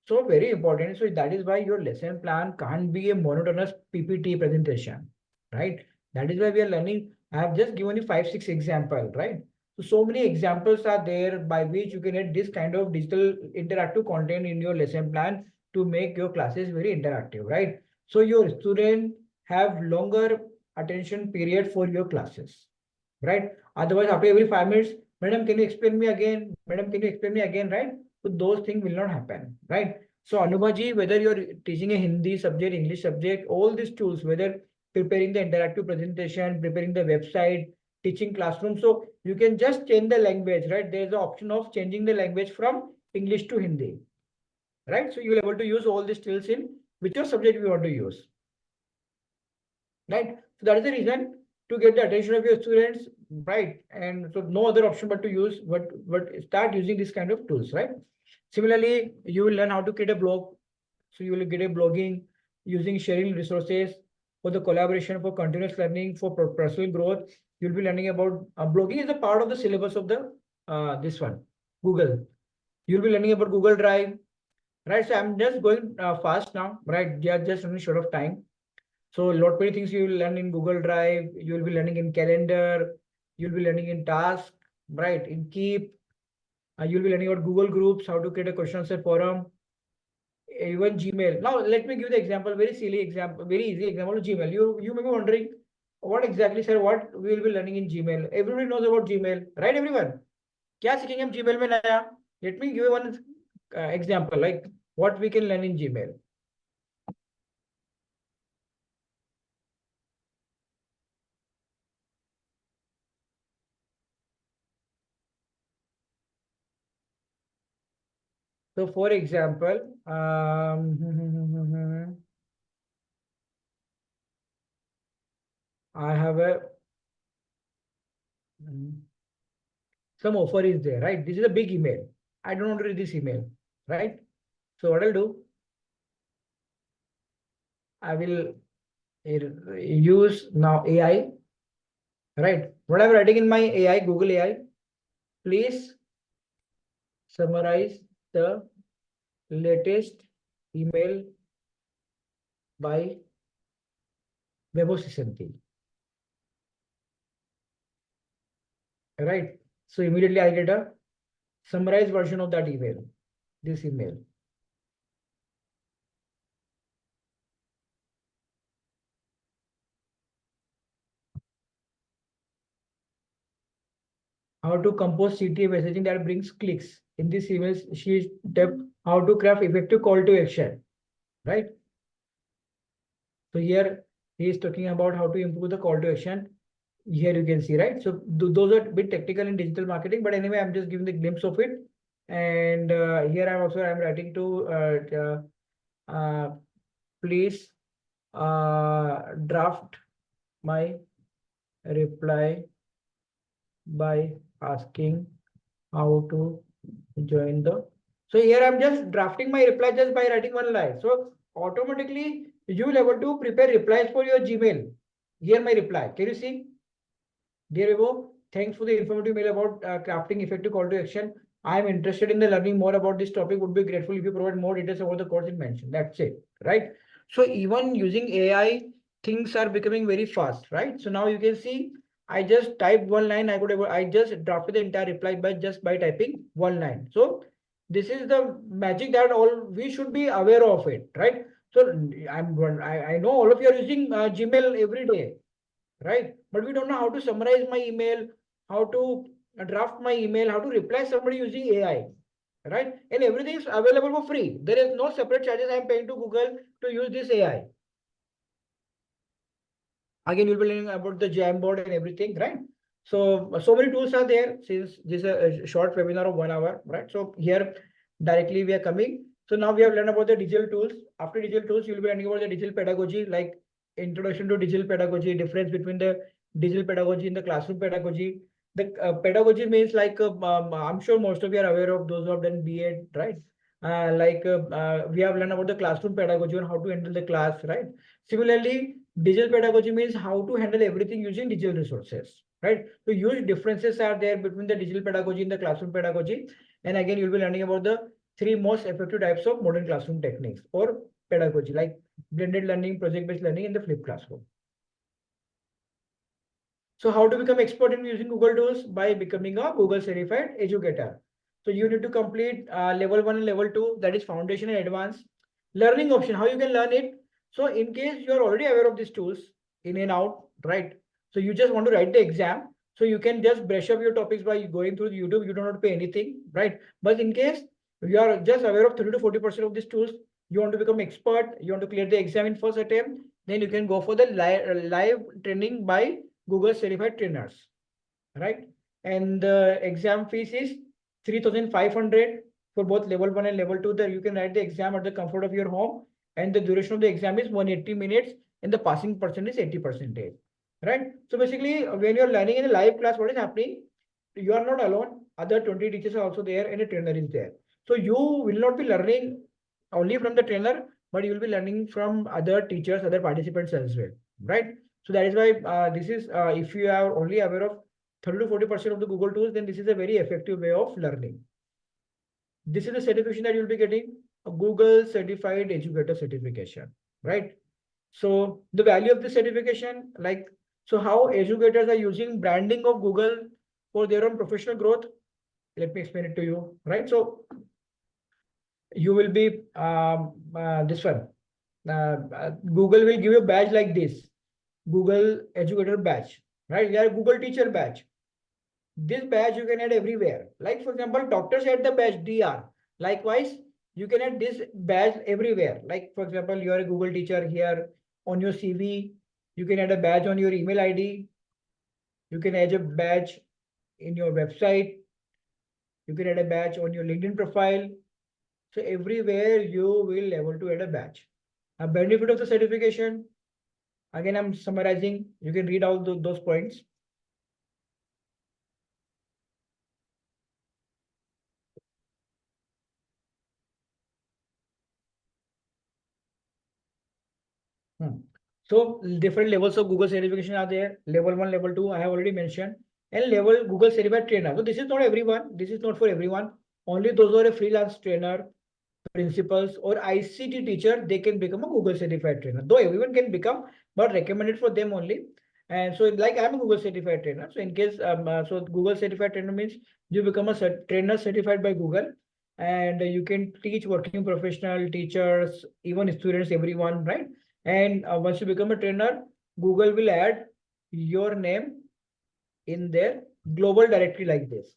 Speaker 1: So very important. So that is why your lesson plan can't be a monotonous PPT presentation, right? That is why we are learning. I have just given you 5, 6 examples, right? So many examples are there by which you can add this kind of digital interactive content in your lesson plan to make your classes very interactive, right? So your student have longer attention period for your classes, right? Otherwise, after every 5 minutes, madam, can you explain me again? Madam, can you explain me again, right? So those things will not happen, right? So Anubhaji, whether you're teaching a Hindi subject, English subject, all these tools, whether preparing the interactive presentation, preparing the website, teaching classroom, so you can just change the language, right? There's the option of changing the language from English to Hindi, right? So you'll be able to use all these tools in whichever subject you want to use, right? So that is the reason to get the attention of your students, right? And so no other option but to use but start using this kind of tools, right? Similarly, you will learn how to create a blog. So you will get a blogging using sharing resources for the collaboration, for continuous learning, for personal growth. You'll be learning about blogging is a part of the syllabus of the this one, Google. You'll be learning about Google Drive, right? So I'm just going fast now, right? We are just running short of time. So a lot many things you will learn in Google Drive. You will be learning in Calendar. You'll be learning in Task, right? In Keep. You'll be learning about Google Groups, how to create a question answer forum, even Gmail. Now, let me give the example, very silly example, very easy example of Gmail. You may be wondering, what exactly, sir, what we will be learning in Gmail? Everybody knows about Gmail, right, everyone? क्या सीखेंगे हम Gmail में नया? Let me give one example, like what we can learn in Gmail. So, for example, I have a some offer is there, right? This is a big email. I don't want to read this email, right? So what I'll do, I will use now AI right? What I'm writing in my AI, Google AI, please summarize the latest email by Webosystem. Right? So immediately I get a summarized version of that email, this email. How to compose CTA messaging that brings clicks. In this email, she step how to craft effective call to action. Right? So here he is talking about how to improve the call to action. Here you can see, right? So those are a bit technical in digital marketing, but anyway, I'm just giving the glimpse of it. And here I'm writing to please draft my reply by asking how to join the. So here I'm just drafting my reply just by writing one line. So automatically you will able to prepare replies for your Gmail. Here my reply. Can you see? Dear Evo, thanks for the informative mail about crafting effective call to action. I am interested in the learning more about this topic. Would be grateful if you provide more details about the course it mentioned. That's it, right? So even using AI, things are becoming very fast, right? So now you can see, I just typed one line. I just drafted the entire reply by typing one line. So this is the magic that all we should be aware of it, right? So I know all of you are using Gmail every day, right? But we don't know how to summarize my email, how to draft my email, how to reply somebody using AI, right? And everything is available for free. There is no separate charges I'm paying to Google to use this AI. Again, you'll be learning about the Jamboard and everything, right? So many tools are there since this is a short webinar of 1 hour, right? So here directly we are coming. So now we have learned about the digital tools. After digital tools, you'll be learning about the digital pedagogy, like introduction to digital pedagogy, difference between the digital pedagogy and the classroom pedagogy. The pedagogy means like I'm sure most of you are aware of those who have done BEd, right? We have learned about the classroom pedagogy and how to handle the class, right? Similarly, digital pedagogy means how to handle everything using digital resources, right? So huge differences are there between the digital pedagogy and the classroom pedagogy. And again, you'll be learning about the three most effective types of modern classroom techniques or pedagogy, like blended learning, project-based learning, and the flipped classroom. So how to become expert in using Google tools? By becoming a Google certified educator. So you need to complete level 1 and level 2, that is foundation and advanced. Learning option, how you can learn it. So in case you are already aware of these tools in and out, right? So you just want to write the exam. So you can just brush up your topics by going through YouTube. You don't have to pay anything, right? But in case you are just aware of 30 to 40% of these tools, you want to become expert, you want to clear the exam in first attempt, then you can go for the live training by Google certified trainers, right? And the exam fees is 3,500 for both level 1 and level 2. There you can write the exam at the comfort of your home, and the duration of the exam is 180 minutes, and the passing percentage is 80%, right? So basically, when you're learning in a live class, what is happening? You are not alone. Other 20 teachers are also there, and a trainer is there. So you will not be learning only from the trainer, but you will be learning from other teachers, other participants as well, right? So that is why this is if you are only aware of 30 to 40% of the Google tools, then this is a very effective way of learning. This is the certification that you'll be getting, a Google Certified Educator certification, right? So the value of the certification, like, so how educators are using branding of Google for their own professional growth. Let me explain it to you, right? So you will be this one. Google will give you a badge like this, Google Educator badge, right? You are a Google Teacher badge. This badge you can add everywhere. Like for example, doctors add the badge DR. Likewise, you can add this badge everywhere. Like for example, you are a Google teacher here on your CV. You can add a badge on your email ID. You can add a badge in your website. You can add a badge on your LinkedIn profile. So everywhere you will able to add a badge. A benefit of the certification. Again, I'm summarizing. You can read all those points. So different levels of Google certification are there. Level 1, level 2, I have already mentioned. And level Google certified trainer. So this is not everyone. This is not for everyone. Only those who are a freelance trainer, principals, or ICT teacher, they can become a Google certified trainer. Though everyone can become, but recommended for them only. And so like I'm a Google certified trainer. So in case, so Google certified trainer means you become a trainer certified by Google, and you can teach working professional, teachers, even students, everyone, right? And once you become a trainer, Google will add your name in their global directory like this.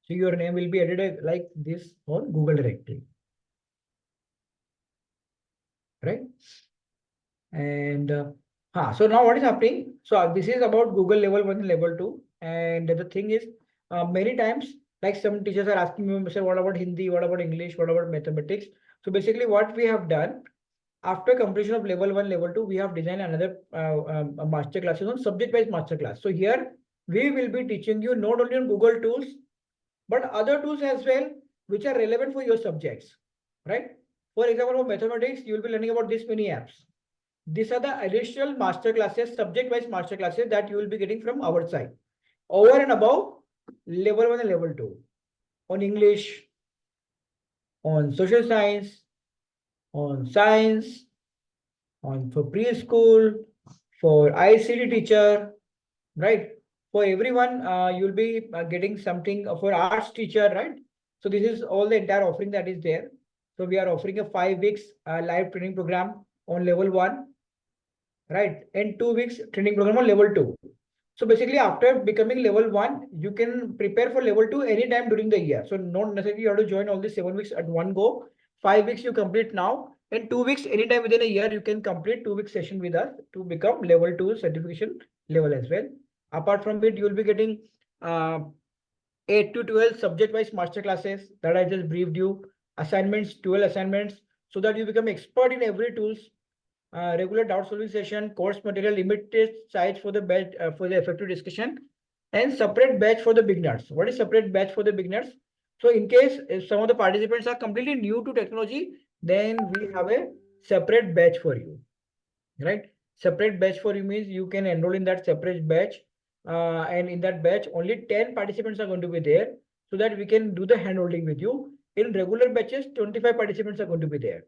Speaker 1: So your name will be added like this on Google directory, right? And so now what is happening? So this is about Google level 1 and level 2. And the thing is, many times, like some teachers are asking me, sir, what about Hindi? What about English? What about mathematics? So basically what we have done, after completion of level 1, level 2, we have designed another master classes on subject-wise master class. So here we will be teaching you not only on Google tools, but other tools as well, which are relevant for your subjects, right? For example, for mathematics, you will be learning about this many apps. These are the additional master classes, subject-wise master classes that you will be getting from our side. Over and above level 1 and level 2 on English, on social science, on science, on for preschool, for ICT teacher, right? For everyone, you'll be getting something for arts teacher, right? So this is all the entire offering that is there. So we are offering a 5 weeks live training program on level 1, right? And 2 weeks training program on level 2. So basically, after becoming level 1, you can prepare for level 2 anytime during the year. So not necessarily you have to join all the 7 weeks at one go. 5 weeks you complete now, and 2 weeks anytime within a year you can complete 2 week session with us to become level 2 certification level as well. Apart from it, you will be getting 8 to 12 subject-wise master classes that I just briefed you. Assignments, 12 assignments, so that you become expert in every tools. Regular doubt solving session, course material, limited sites for the batch for the effective discussion, and separate batch for the beginners. What is separate batch for the beginners? So in case if some of the participants are completely new to technology, then we have a separate batch for you, right? Separate batch for you means you can enroll in that separate batch, and in that batch only 10 participants are going to be there, so that we can do the handholding with you. In regular batches, 25 participants are going to be there.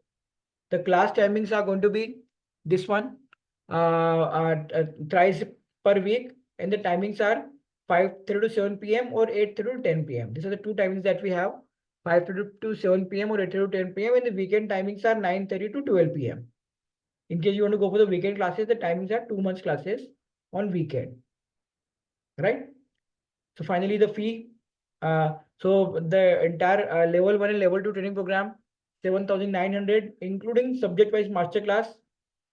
Speaker 1: The class timings are going to be this one, thrice per week, and the timings are 5:30 to 7 p.m. or 8:30 to 10 p.m. These are the two timings that we have: 5:30 to 7 p.m. or 8:30 to 10 p.m. And the weekend timings are 9:30 to 12 p.m. In case you want to go for the weekend classes, the timings are 2 months classes on weekend, right? So finally, the fee. So the entire level 1 and level 2 training program, 7,900, including subject-wise masterclass,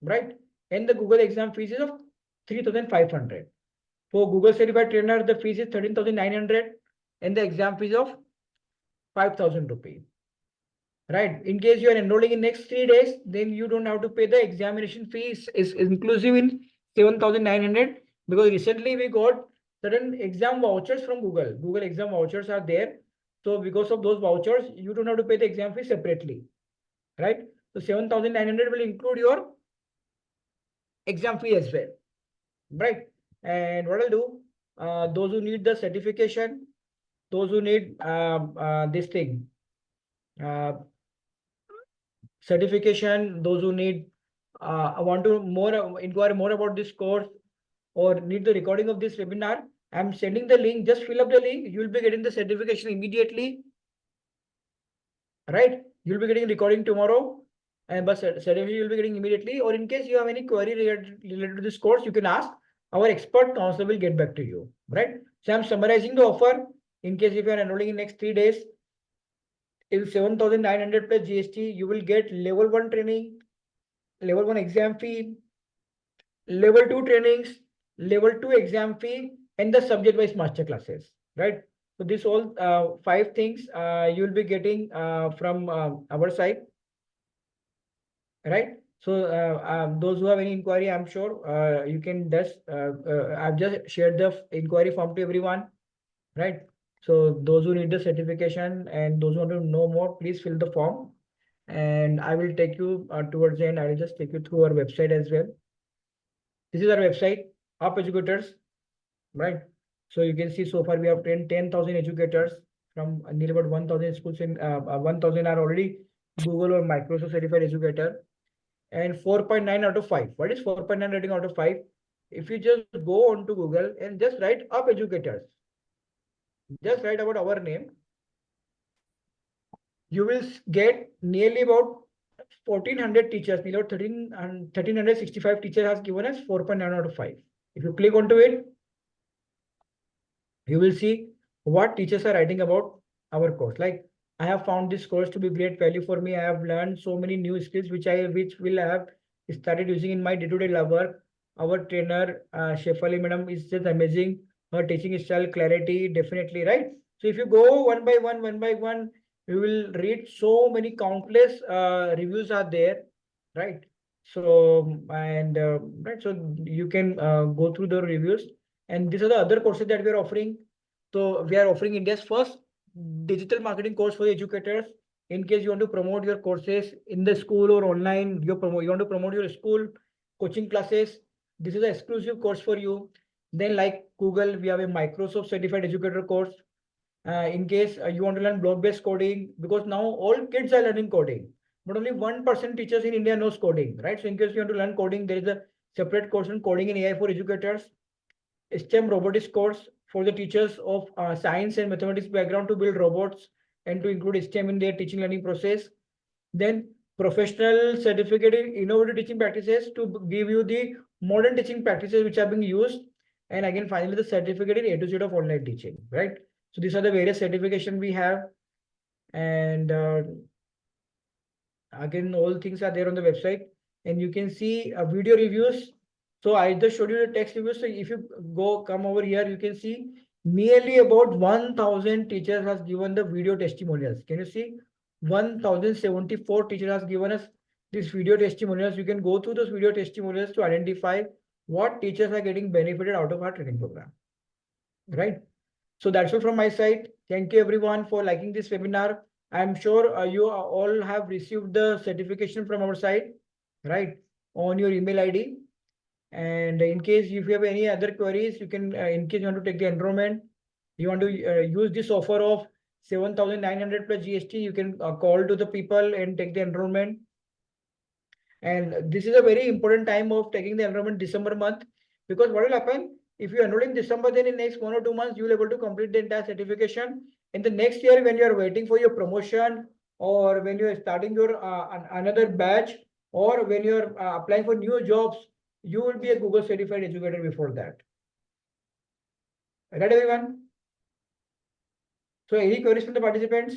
Speaker 1: right? And the Google exam fees is of 3,500. For Google certified trainer, the fees is 13,900, and the exam fees of 5,000 rupees. Right. In case you are enrolling in next 3 days, then you don't have to pay the examination fees. Is inclusive in 7,900, because recently we got certain exam vouchers from Google. Google exam vouchers are there. So because of those vouchers, you don't have to pay the exam fee separately. Right. So 7,900 will include your exam fee as well. Right. And what I'll do, those who need the certification, those who need this thing, certification, those who need want to inquire more about this course or need the recording of this webinar, I'm sending the link. Just fill up the link. You'll be getting the certification immediately, right? You'll be getting recording tomorrow, and but certificate you'll be getting immediately. Or in case you have any query related to this course, you can ask. Our expert counselor will get back to you, right? So I'm summarizing the offer. In case if you are enrolling in next 3 days, in 7,900 plus GST, you will get level 1 training, level 1 exam fee, level 2 trainings, level 2 exam fee, and the subject-wise master classes, right? So this all 5 things you will be getting from our side, right? So those who have any inquiry, I'm sure you can just, I've just shared the inquiry form to everyone, right? So those who need the certification and those who want to know more, please fill the form. And I will take you towards the end. I will just take you through our website as well. This is our website, Up Educators, right? So you can see so far we have trained 10,000 educators from nearly about 1,000 schools. In 1,000 are already Google or Microsoft certified educator, and 4.9 out of 5. What is 4.9 rating out of 5? If you just go onto Google and just write Up Educators, just write about our name, you will get nearly about 1,400 teachers, nearly about 1,365 teachers has given us 4.9 out of 5. If you click onto it, you will see what teachers are writing about our course. Like, I have found this course to be great value for me. I have learned so many new skills which will have started using in my day-to-day lab work. Our trainer, Shefali madam, is just amazing. Her teaching style, clarity, definitely, right? So if you go one by one, you will read so many countless reviews are there, right? So right, so you can go through the reviews, and these are the other courses that we are offering. So we are offering India's first digital marketing course for educators. In case you want to promote your courses in the school or online, you want to promote your school coaching classes. This is an exclusive course for you. Then, like Google, we have a Microsoft certified educator course. In case you want to learn block-based coding, because now all kids are learning coding, but only 1% teachers in India knows coding, right? So in case you want to learn coding, there is a separate course on coding and AI for educators. STEM robotics course for the teachers of science and mathematics background to build robots and to include STEM in their teaching learning process. Then professional certificate in innovative teaching practices to give you the modern teaching practices which are being used. And again, finally, the certificate in A to Z of online teaching, right? So these are the various certification we have. And again, all things are there on the website, and you can see video reviews. So I just showed you the text reviews. So if you come over here, you can see nearly about 1,000 teachers has given the video testimonials. Can you see? 1,074 teachers has given us these video testimonials. You can go through those video testimonials to identify what teachers are getting benefited out of our training program, right? So that's all from my side. Thank you everyone for liking this webinar. I'm sure you all have received the certification from our side, right, on your email ID. And in case if you have any other queries, you can, in case you want to take the enrollment, you want to use this offer of 7,900 plus GST, you can call to the people and take the enrollment. And this is a very important time of taking the enrollment December month, because what will happen if you enroll in December, then in next 1 or 2 months, you will able to complete the entire certification. In the next year, when you are waiting for your promotion, or when you are starting your another batch, or when you are applying for new jobs, you will be a Google certified educator before that. Right, everyone? So any queries from the participants?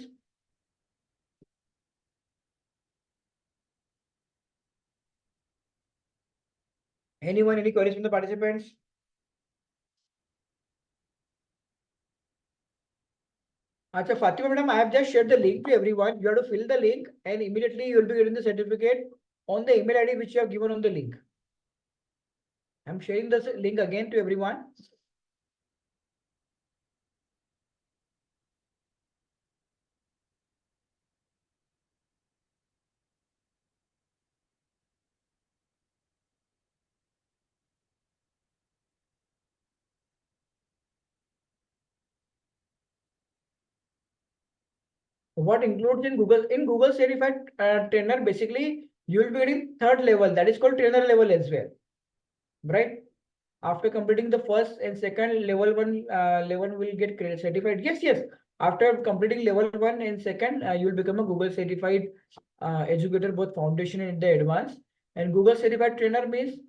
Speaker 1: Anyone, any queries from the participants? Acha, Fatima madam, I have just shared the link to everyone. You have to fill the link and immediately you will be getting the certificate on the email ID which you have given on the link. I'm sharing the link again to everyone. What includes in Google certified trainer, basically you will be getting third level, that is called trainer level as well, right? After completing the first and second level one will get certified. Yes. After completing level 1 and second, you will become a Google certified educator, both foundation and the advanced. And Google certified trainer means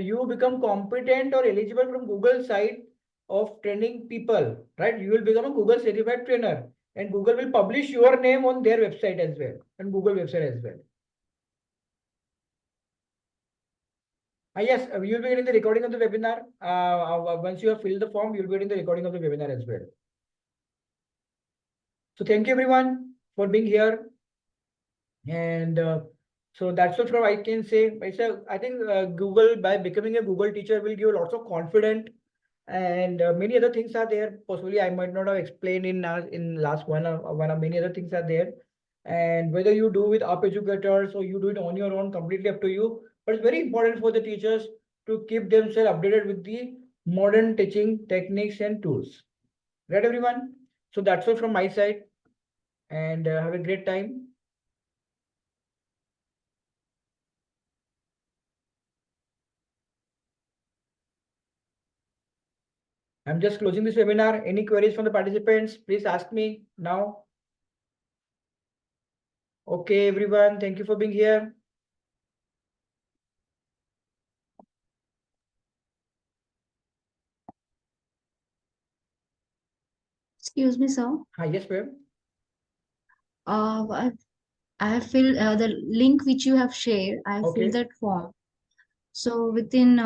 Speaker 1: you become competent or eligible from Google side of training people, right? You will become a Google certified trainer, and Google will publish your name on their website as well, and Google website as well. Yes, you'll be getting the recording of the webinar. Once you have filled the form, you'll be getting the recording of the webinar as well. So thank you everyone for being here. And so that's what I can say. I think Google, by becoming a Google teacher, will give lots of confidence and many other things are there. Possibly I might not have explained in last one. Many other things are there, and whether you do with up educators or you do it on your own, completely up to you. But it's very important for the teachers to keep themselves updated with the modern teaching techniques and tools. Right, everyone? So that's all from my side, and have a great time. I'm just closing this webinar. Any queries from the participants? Please ask me now. Okay, everyone. Thank you for being here.
Speaker 7: Excuse me, sir.
Speaker 1: Hi, yes, ma'am.
Speaker 7: I have filled the link which you have shared. I have
Speaker 1: Okay.
Speaker 7: filled that form. So within,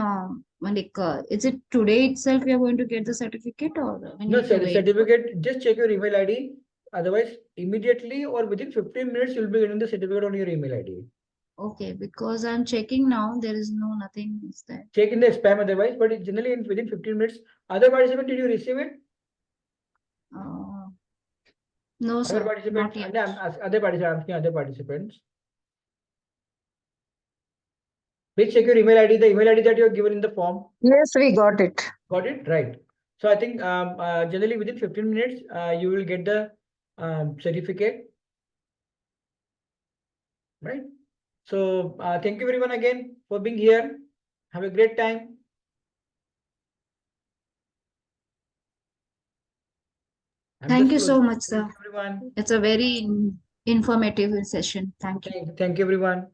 Speaker 7: is it today itself we are going to get the certificate, or we
Speaker 1: No,
Speaker 7: need to wait?
Speaker 1: certificate, just check your email ID. Otherwise, immediately or within 15 minutes, you'll be getting the certificate on your email ID.
Speaker 7: Okay, because I'm checking now, there is nothing is there.
Speaker 1: Check in the spam otherwise, but generally within 15 minutes. Other participant, did you receive it?
Speaker 7: No,
Speaker 1: Other
Speaker 7: sir,
Speaker 1: participants,
Speaker 7: not yet.
Speaker 1: other participants, I'm asking other participants. Please check your email ID, the email ID that you have given in the form.
Speaker 3: Yes, we got it.
Speaker 1: Got it? Right. So I think generally within 15 minutes, you will get the certificate. Right. So thank you everyone again for being here. Have a great time.
Speaker 7: Thank you so much, sir.
Speaker 1: Everyone.
Speaker 7: It's a very informative session. Thank you.
Speaker 1: Thank you everyone.